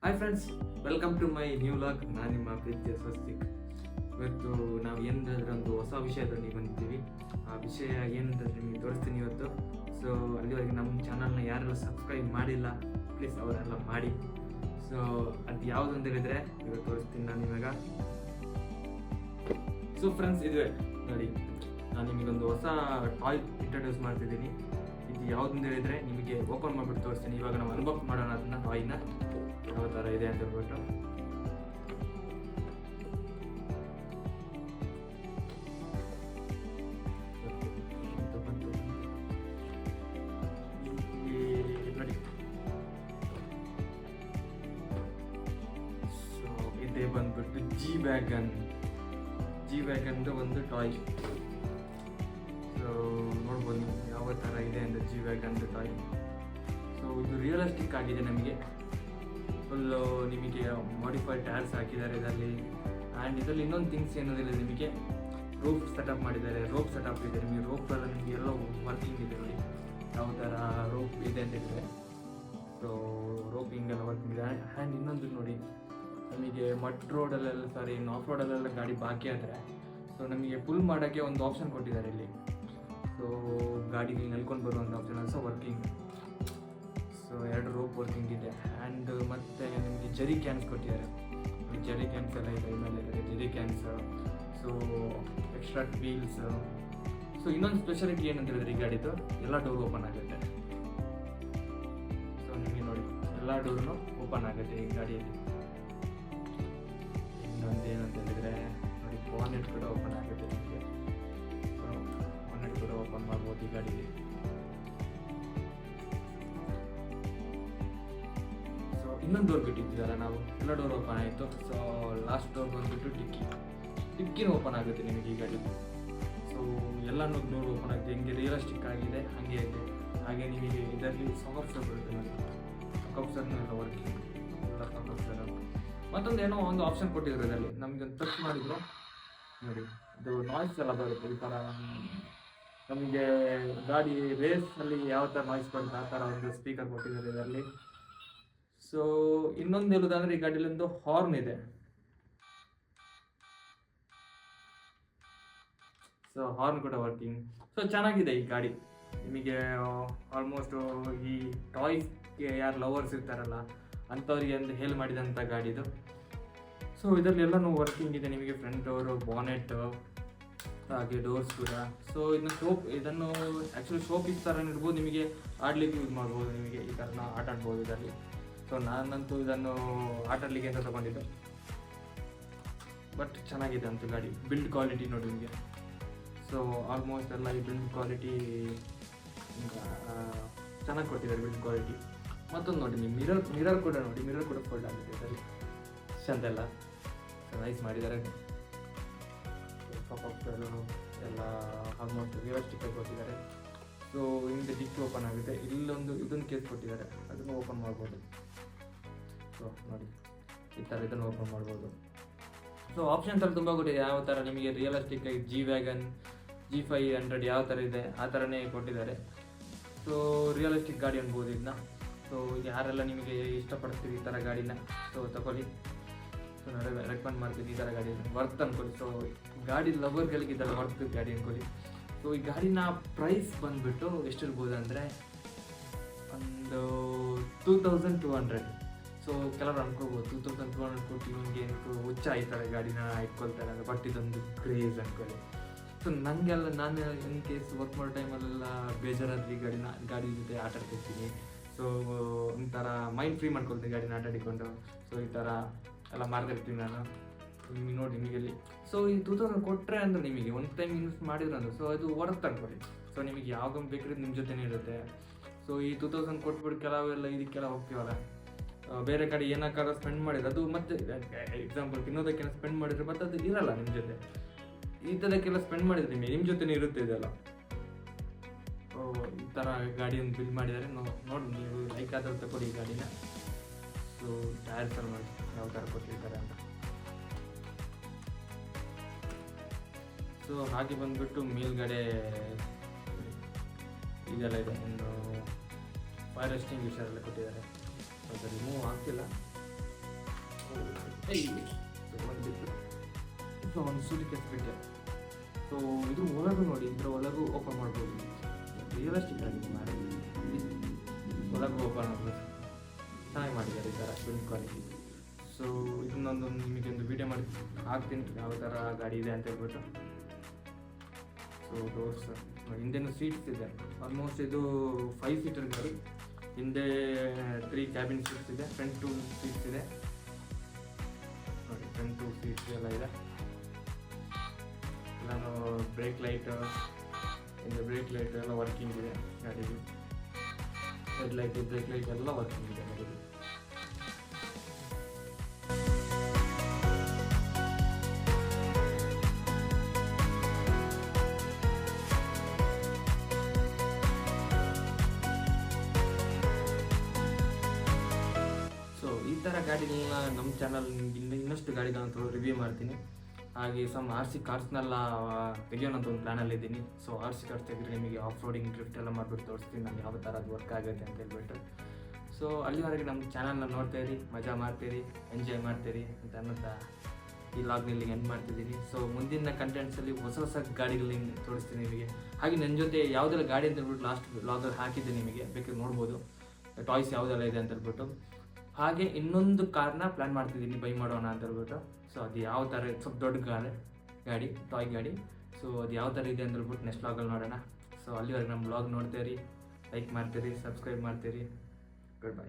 Hi friends, welcome to my new vlog. ನಾನು ನಿಮ್ಮ ಪ್ರೀತಿಯ ಸ್ವಸ್ತಿಕ್. ಇವತ್ತು ನಾವು ಏನಂದ್ರೆ ಒಂದು ಹೊಸ ವಿಷಯದಲ್ಲಿ ಬಂದಿದ್ದೀವಿ. ಆ ವಿಷಯ ಏನಂತಂದ್ರೆ ನಿಮಗೆ ತೋರಿಸ್ತೀನಿ ಇವತ್ತು. ಸೊ ಅಲ್ಲಿವರೆಗೆ ನಮ್ಮ ಚಾನಲ್ನ ಯಾರೆಲ್ಲ ಸಬ್ಸ್ಕ್ರೈಬ್ ಮಾಡಿಲ್ಲ ಪ್ಲೀಸ್ ಅವರೆಲ್ಲ ಮಾಡಿ. ಸೊ ಅದು ಯಾವುದು ಅಂತ ಹೇಳಿದರೆ ಇವತ್ತು ತೋರಿಸ್ತೀನಿ ನಾನು ಇವಾಗ. ಸೊ ಫ್ರೆಂಡ್ಸ್, ಇದುವೇ ನೋಡಿ, ನಾನು ನಿಮಗೊಂದು ಹೊಸ ಟಾಯ್ ಇಂಟ್ರೊಡ್ಯೂಸ್ ಮಾಡ್ತಿದ್ದೀನಿ. ಇದು ಯಾವುದು ಅಂತ ಹೇಳಿದರೆ ನಿಮಗೆ ಓಪನ್ ಮಾಡಿಬಿಟ್ಟು ತೋರಿಸ್ತೀನಿ. ಇವಾಗ ನಾವು ಅನ್ಬಾಕ್ಸ್ ಮಾಡೋಣ ಅದನ್ನ ಟಾಯ್ನ, ಯಾವ ಥರ ಇದೆ ಅಂತ ಹೇಳ್ಬಿಟ್ಟು. ನೋಡಿ, ಸೊ ಇದೇ ಬಂದ್ಬಿಟ್ಟು ಜಿ ವ್ಯಾಗನ್ ಒಂದು ಟಾಯ್. ಸೊ ನೋಡ್ಬೋದು ನೀವು ಯಾವ ಥರ ಇದೆ ಅಂತ ಜಿ ವ್ಯಾಗನ್ ಟಾಯ್. ಸೊ ಇದು ರಿಯಲಿಸ್ಟಿಕ್ ಆಗಿದೆ. ನಮಗೆ ಫುಲ್ಲು ನಿಮಗೆ ಮಾಡಿಫೈಡ್ ಟೈರ್ಸ್ ಹಾಕಿದ್ದಾರೆ ಇದರಲ್ಲಿ. ಆ್ಯಂಡ್ ಇದರಲ್ಲಿ ಇನ್ನೊಂದು ಥಿಂಗ್ಸ್ ಏನಂದರೆ ನಿಮಗೆ ರೋಪ್ ಸೆಟಪ್ ಮಾಡಿದ್ದಾರೆ. ರೋಪ್ ಸೆಟಪ್ ಇದೆ ನಿಮಗೆ. ರೋಪೆಲ್ಲ ನಿಮಗೆ ಎಲ್ಲ ವರ್ಕಿಂಗ್ ಇದೆ ನೋಡಿ, ಯಾವ ಥರ ರೋಪ್ ಇದೆ ಅಂತ ಹೇಳಿದರೆ. ಸೊ ರೋಪಿಂಗ್ ಎಲ್ಲ ವರ್ಕಿಂಗ್ ಇದೆ. ಆ್ಯಂಡ್ ಇನ್ನೊಂದು ನೋಡಿ, ನಮಗೆ ಮಡ್ ರೋಡಲ್ಲೆಲ್ಲ ಆಫ್ ರೋಡಲ್ಲೆಲ್ಲ ಗಾಡಿ ಬಾಕಿ ಆದರೆ ಸೊ ನಮಗೆ ಪುಲ್ ಮಾಡೋಕ್ಕೆ ಒಂದು ಆಪ್ಷನ್ ಕೊಟ್ಟಿದ್ದಾರೆ ಇಲ್ಲಿ. ಸೊ ಗಾಡಿಗೆ ನೆಲ್ಕೊಂಡು ಬರುವಂಥ option also working. So 2 rope working ಇದೆ. ಆ್ಯಂಡ್ ಮತ್ತು ನಿಮಗೆ ಜರಿ ಕ್ಯಾನ್ಸ್ ಕೊಟ್ಟಿದ್ದಾರೆ. ಜರಿ ಕ್ಯಾನ್ಸ್ ಎಲ್ಲ ಇದೆ ಮೇಲೆ ಇದೆ, ಜರಿ cans. So extra wheels. So ಇನ್ನೊಂದು ಸ್ಪೆಷಾಲಿಟಿ ಏನಂತ ಹೇಳಿದ್ರೆ ಈ ಗಾಡಿದು ಎಲ್ಲ ಡೋರ್ ಓಪನ್ ಆಗುತ್ತೆ. ಸೊ ನಿಮಗೆ ನೋಡಿ, ಎಲ್ಲ ಡೋರ್ನು ಓಪನ್ ಆಗುತ್ತೆ ಈ ಗಾಡಿಯಲ್ಲಿ. ಇನ್ನೊಂದು ಏನಂತ ಹೇಳಿದರೆ ನೋಡಿ, ಬಾನೆಟ್ ಕೂಡ ಓಪನ್ ಆಗುತ್ತೆ ನಿಮಗೆ. ಸೊ ಬಾನೆಟ್ ಕೂಡ ಓಪನ್ ಮಾಡ್ಬೋದು ಈ ಗಾಡಿಗೆ. ಸೊ ಇನ್ನೊಂದು ಡೋರ್ ಬಿಟ್ಟಿದ್ದೀರಲ್ಲ ನಾವು, ಎಲ್ಲ ಡೋರ್ ಓಪನ್ ಆಯಿತು. ಸೊ ಲಾಸ್ಟ್ ಡೋರ್ ಬಂದುಬಿಟ್ಟು ಡಿಕ್ಕಿನೂ ಓಪನ್ ಆಗುತ್ತೆ ನಿಮಗೆ ಈ ಗಾಡಿ. ಸೊ ಎಲ್ಲನೂ ಡೋರ್ ಓಪನ್ ಆಗುತ್ತೆ. ಹೆಂಗೆ ರಿಯಲಿಸ್ಟಿಕ್ ಆಗಿದೆ ಹಾಗೆ ಇದೆ. ಹಾಗೆ ನಿಮಗೆ ಇದರಲ್ಲಿ ಸಾಫ್ಟ್ವೇರ್ ಬರುತ್ತೆ ನೋಡಿ, ಸಾಫ್ಟ್ವೇರ್ನೂ ಎಲ್ಲ ವರ್ಕಿಂಗ್, ಎಲ್ಲ ಸಾಫ್ಟ್ವೇರ್. ಮತ್ತೊಂದು ಏನೋ ಒಂದು ಆಪ್ಷನ್ ಕೊಟ್ಟಿದ್ರು ಇದರಲ್ಲಿ. ನಮಗೆ ಒಂದು ಟಚ್ ಮಾಡಿದ್ರು ನೋಡಿ, ಇದು ನಾಯ್ಸ್ ಎಲ್ಲ ಬರುತ್ತೆ. ಈ ಥರ ನಮಗೆ ಗಾಡಿ ರೇಸಲ್ಲಿ ಯಾವ ಥರ ನಾಯ್ಸ್ ಬರುತ್ತೆ ಆ ಥರ ಒಂದು ಸ್ಪೀಕರ್ ಕೊಟ್ಟಿದ್ದಾರೆ ಇದರಲ್ಲಿ. ಸೊ ಇನ್ನೊಂದು ಹೇಳೋದಂದರೆ ಈ ಗಾಡಿಯಲ್ಲಿ ಒಂದು ಹಾರ್ನ್ ಇದೆ. ಸೊ ಹಾರ್ನ್ ಕೂಡ ವರ್ಕಿಂಗ್. ಸೊ ಚೆನ್ನಾಗಿದೆ ಈ ಗಾಡಿ. ನಿಮಗೆ ಆಲ್ಮೋಸ್ಟ್ ಈ ಟಾಯ್ಸ್ಗೆ ಯಾರು ಲವರ್ಸ್ ಇರ್ತಾರಲ್ಲ ಅಂಥವ್ರಿಗೆ ಒಂದು ಹೇಳಿ ಮಾಡಿದಂಥ ಗಾಡಿ ಇದು. ಸೊ ಇದರಲ್ಲಿ ಎಲ್ಲನೂ ವರ್ಕಿಂಗ್ ಇದೆ ನಿಮಗೆ. ಫ್ರಂಟ್ ಡೋರು, ಬಾನೆಟ್, ಹಾಗೆ ಡೋರ್ಸ್ ಕೂಡ. ಸೊ ಇದನ್ನು ಆ್ಯಕ್ಚುಲಿ ಶೋ ಪೀಸ್ ಥರ ಇಡ್ಬೋದು, ನಿಮಗೆ ಆಡಲಿಕ್ಕೆ ಯೂಸ್ ಮಾಡ್ಬೋದು. ನಿಮಗೆ ಈ ಥರನ ಆಟ ಆಡ್ಬೋದು ಇದರಲ್ಲಿ. ಸೊ ನಾನಂತೂ ಇದನ್ನು ಆಟಾಡಲಿಕ್ಕೆ ಅಂತ ತಗೊಂಡಿದ್ದು. ಬಟ್ ಚೆನ್ನಾಗಿದೆ ಅಂತ ಗಾಡಿ. ಬಿಲ್ಡ್ ಕ್ವಾಲಿಟಿ ನೋಡಿ ನಿಮಗೆ. ಸೊ ಆಲ್ಮೋಸ್ಟ್ ಎಲ್ಲ ಈ ಬಿಲ್ಡ್ ಕ್ವಾಲಿಟಿ ಚೆನ್ನಾಗಿ ಕೊಟ್ಟಿದ್ದಾರೆ, ಬಿಲ್ಡ್ ಕ್ವಾಲಿಟಿ. ಮತ್ತೊಂದು ನೋಡಿ, ನೀವು ಮಿರರ್ ಕೂಡ ನೋಡಿ, ಮಿರರ್ ಕೂಡ ಫೋಲ್ಡ್ ಆಗುತ್ತೆ ಇದರಲ್ಲಿ. ಚಂದೆಲ್ಲ ನೈಸ್ ಮಾಡಿದ್ದಾರೆ. ಎಲ್ಲ ಆಲ್ಮೋಸ್ಟ್ ರಿಯಲಿಸ್ಟಿಕ್ ಆಗಿ ಕೊಟ್ಟಿದ್ದಾರೆ. ಸೊ ಹಿಂದೆ ಡಿಕ್ಕಿ ಓಪನ್ ಆಗುತ್ತೆ. ಇದೊಂದು ಕೇಸ್ ಕೊಟ್ಟಿದ್ದಾರೆ, ಅದನ್ನು ಓಪನ್ ಮಾಡ್ಬೋದು. ಸೊ ನೋಡಿ, ಈ ಥರ ಇದನ್ನು ಓಪನ್ ಮಾಡ್ಬೋದು. ಸೊ ಆಪ್ಷನ್ಸ್ ಅಲ್ಲಿ ತುಂಬ ಕೊಟ್ಟಿದೆ. ಯಾವ ಥರ ನಿಮಗೆ ರಿಯಲಿಸ್ಟಿಕ್ ಆಗಿ ಜಿ ವ್ಯಾಗನ್, G500 ಯಾವ ಥರ ಇದೆ ಆ ಥರನೇ ಕೊಟ್ಟಿದ್ದಾರೆ. ಸೊ ರಿಯಲಿಸ್ಟಿಕ್ ಗಾಡಿ ಅನ್ಬೋದು ಇದನ್ನ. ಸೊ ಯಾರೆಲ್ಲ ನಿಮಗೆ ಇಷ್ಟಪಡ್ತೀವಿ ಈ ಥರ ಗಾಡಿನ, ಸೊ ತಗೊಳ್ಳಿ. ಸೊ ನಾನು ರೆಕಮೆಂಡ್ ಮಾಡ್ತೀನಿ ಈ ಥರ ಗಾಡಿ, ವರ್ತ್ ಅಂದ್ಕೊಳ್ಳಿ. ಸೊ ಗಾಡಿ ಲವರ್ಗಳಿಗೆ ಇದೆಲ್ಲ ವರ್ತ್ ಗಾಡಿ ಅಂದ್ಕೊಳ್ಳಿ. ಸೊ ಈ ಗಾಡಿನ ಪ್ರೈಸ್ ಬಂದುಬಿಟ್ಟು ಎಷ್ಟಿರ್ಬೋದು ಅಂದರೆ ಒಂದು 2200. ಸೊ ಕೆಲವರು ಅನ್ಕೋಬೋದು 2200 ಕೊಟ್ಟು ನಿಮಗೆ ಹುಚ್ಚ ಈ ಥರ ಗಾಡಿನ ಇಟ್ಕೊಳ್ತಾರೆ ಅಂತ. ಬಟ್ ಇದೊಂದು ಕ್ರೇಜ್ ಅಂದ್ಕೊಳ್ಳಿ. ಸೊ ನನಗೆಲ್ಲ, ನಾನು ಇನ್ ಕೇಸ್ ವರ್ಕ್ ಮಾಡೋ ಟೈಮಲ್ಲೆಲ್ಲ ಬೇಜಾರಾದ್ರಿ ಗಾಡಿ ಜೊತೆ ಆಟ ಆಡ್ತಿರ್ತೀನಿ. ಸೊ ಒಂಥರ ಮೈಂಡ್ ಫ್ರೀ ಮಾಡ್ಕೊಳ್ತೀನಿ ಗಾಡಿನ ಆಟ ಆಡಿಕೊಂಡು. ಸೊ ಈ ಥರ ಎಲ್ಲ ಮಾಡ್ತಿರ್ತೀನಿ ನಾನು. ನಿಮಗೆ ನೋಡಿ, ನಿಮಗೆಲ್ಲಿ ಸೊ ಈ 2000 ಕೊಟ್ಟರೆ ಅಂದರೆ ನಿಮಗೆ ಒಂದು ಟೈಮ್ ಇನ್ವೆಸ್ಟ್ ಮಾಡಿದ್ರು ಅಂದ್ರೆ ಸೊ ಅದು ವರ್ತ್ ಅಂದ್ಕೊಳ್ಳಿ. ಸೊ ನಿಮಗೆ ಯಾವಾಗ ಬೇಕಿರೋದು ನಿಮ್ಮ ಜೊತೆನೇ ಇರುತ್ತೆ. ಸೊ ಈ 2000 ಕೊಟ್ಬಿಟ್ಟು ಕೆಲವೆಲ್ಲ ಇದಕ್ಕೆಲ್ಲ ಹೋಗ್ತೀವಲ್ಲ, ಬೇರೆ ಕಡೆ ಏನಕ್ಕಾದ್ರೂ ಸ್ಪೆಂಡ್ ಮಾಡಿದ್ರೆ ಅದು ಮತ್ತೆ ಎಕ್ಸಾಂಪಲ್ ತಿನ್ನೋದಕ್ಕೆಲ್ಲ ಸ್ಪೆಂಡ್ ಮಾಡಿದ್ರೆ ಮತ್ತೆ ಅದು ಇರಲ್ಲ ನಿಮ್ಮ ಜೊತೆ. ಈ ಥರಕ್ಕೆಲ್ಲ ಸ್ಪೆಂಡ್ ಮಾಡಿದ್ರೆ ನಿಮ್ಮ ಜೊತೆನೇ ಇರುತ್ತೆ ಇದೆಲ್ಲ. ಈ ಥರ ಗಾಡಿಯನ್ನು ಬಿಲ್ಡ್ ಮಾಡಿದ್ದಾರೆ. ನೋಡಿ, ನೀವು ಲೈಕ್ ಆದರೂ ತಗೊಳ್ಳಿ ಈ ಗಾಡಿನ. ಸೊ ಟೈರ್ಸ್ ಎಲ್ಲ ನೋಡಿ ಯಾವ ಥರ ಕೊಟ್ಟಿರ್ತಾರೆ ಅಂತ. ಸೊ ಹಾಗೆ ಬಂದುಬಿಟ್ಟು ಮೇಲ್ಗಡೆ ಇದೆಲ್ಲ ಇದೆ, ಒಂದು ಫೈರ್ ಎಕ್ಸ್ಟಿಂಗ್ವಿಷರ್ ಎಲ್ಲ ಕೊಟ್ಟಿದ್ದಾರೆ. ಅದು ರಿಮೂವ್ ಆಗ್ತಿಲ್ಲ, ಸೊ ಒಂದು ಸುಲಿ ಕೆತ್ಬಿಟ್ಟೆ. ಸೊ ಇದು ಒಳಗೂ ನೋಡಿ, ಇದರ ಒಳಗೂ ಓಪನ್ ಮಾಡ್ಬೋದು. ರಿಯಲಿಸ್ಟಿಕ್ ಆಗಿದೆ ಮಾಡಿ, ಒಳಗೂ ಓಪನ್ ಮಾಡ್ಬೋದು. ಚೆನ್ನಾಗಿ ಮಾಡಿದ್ದಾರೆ ಈ ಥರ ಬಿಲ್ಡ್ ಕ್ವಾಲಿಟಿ. ಸೊ ಇದನ್ನೊಂದು ನಿಮಗೆ ಒಂದು ವಿಡಿಯೋ ಮಾಡಿ ಹಾಕ್ತೀನಿ ಯಾವ ಥರ ಗಾಡಿ ಇದೆ ಅಂತ ಹೇಳ್ಬಿಟ್ಟು. ಸೊ ಡೋರ್ಸ್ ಹಿಂದೆನೂ ಸೀಟ್ಸ್ ಇದೆ. ಆಲ್ಮೋಸ್ಟ್ ಇದು 5 ಸೀಟರ್ ಗಾಡಿ. ಹಿಂದೆ 3 ಕ್ಯಾಬಿನ್ ಸೀಟ್ಸ್ ಇದೆ, ಫ್ರಂಟ್ 2 ಸೀಟ್ಸ್ ಇದೆ ನೋಡಿ, ಫ್ರಂಟ್ 2 ಸೀಟ್ಸ್ ಎಲ್ಲ ಇದೆ. ನಾನು ಬ್ರೇಕ್ ಲೈಟ್, ಹಿಂದೆ ಬ್ರೇಕ್ ಲೈಟ್ ಎಲ್ಲ ವರ್ಕಿಂಗ್ ಇದೆ ಗಾಡಿಗೆ. ಹೆಡ್ಲೈಟು, ಬ್ರೇಕ್ ಲೈಟ್ ಎಲ್ಲ ವರ್ಕಿಂಗ್ ಇದೆ ಗಾಡಿಗೆ. ಈ ಥರ ಗಾಡಿಗಳನ್ನ ನಮ್ಮ ಚಾನಲ್ ಇನ್ನಷ್ಟು ಗಾಡಿಗಳನ್ನ ರಿವ್ಯೂ ಮಾಡ್ತೀನಿ. ಹಾಗೆ ಸಮ್ RC ಕಾರ್ಸ್ನೆಲ್ಲ ತೆಗಿಯೋಣ ಅಂತ ಒಂದು ಪ್ಲ್ಯಾನಲ್ಲಿದ್ದೀನಿ. ಸೊ RC ಕಾರ್ಸ್ ತೆಗೆದ್ರೆ ನಿಮಗೆ ಆಫ್ ರೋಡಿಂಗ್ ಡ್ರಿಫ್ಟ್ ಎಲ್ಲ ಮಾಡಿಬಿಟ್ಟು ತೋರಿಸ್ತೀನಿ ನಾನು ಯಾವ ಥರ ಅದು ವರ್ಕ್ ಆಗುತ್ತೆ ಅಂತ ಹೇಳ್ಬಿಟ್ಟು. ಸೊ ಅಲ್ಲಿವರೆಗೆ ನಮ್ಮ ಚಾನಲ್ನ ನೋಡ್ತಾಯಿರಿ, ಮಜಾ ಮಾಡ್ತೀರಿ, ಎಂಜಾಯ್ ಮಾಡ್ತೀರಿ ಅಂತ ಅನ್ನೋದು ಈ ಲಾಗ್ನಲ್ಲಿ ಎಂಡ್ ಮಾಡ್ತಿದ್ದೀನಿ. ಸೊ ಮುಂದಿನ ಕಂಟೆಂಟ್ಸಲ್ಲಿ ಹೊಸ ಗಾಡಿಗಳಿಂದ ತೋರಿಸ್ತೀನಿ ನಿಮಗೆ. ಹಾಗೆ ನನ್ನ ಜೊತೆ ಯಾವುದೆಲ್ಲ ಗಾಡಿ ಅಂತ ಹೇಳ್ಬಿಟ್ಟು ಲಾಸ್ಟ್ ಲಾಗಲ್ಲಿ ಹಾಕಿದ್ದೆ, ನಿಮಗೆ ಬೇಕಾದ್ರೆ ನೋಡ್ಬೋದು ಟಾಯ್ಸ್ ಯಾವುದೆಲ್ಲ ಇದೆ ಅಂತ ಹೇಳ್ಬಿಟ್ಟು. ಹಾಗೆ ಇನ್ನೊಂದು ಕಾರ್ನ ಪ್ಲ್ಯಾನ್ ಮಾಡ್ತಿದ್ದೀನಿ ಬೈ ಮಾಡೋಣ ಅಂತ ಹೇಳ್ಬಿಟ್ಟು. ಸೊ ಅದು ಯಾವ ಥರ ಸ್ವಲ್ಪ ದೊಡ್ಡ ಗಾಡಿ ಟಾಯ್ ಗಾಡಿ. ಸೊ ಅದು ಯಾವ ಥರ ಇದೆ ಅಂತ ಹೇಳ್ಬಿಟ್ಟು ನೆಕ್ಸ್ಟ್ ಲಾಗಲ್ಲಿ ನೋಡೋಣ. ಸೊ ಅಲ್ಲಿವರೆಗೆ ನಮ್ಮ ಬ್ಲಾಗ್ ನೋಡ್ತೀರಿ, ಲೈಕ್ ಮಾಡ್ತೀರಿ, ಸಬ್ಸ್ಕ್ರೈಬ್ ಮಾಡ್ತೀರಿ. Good bye.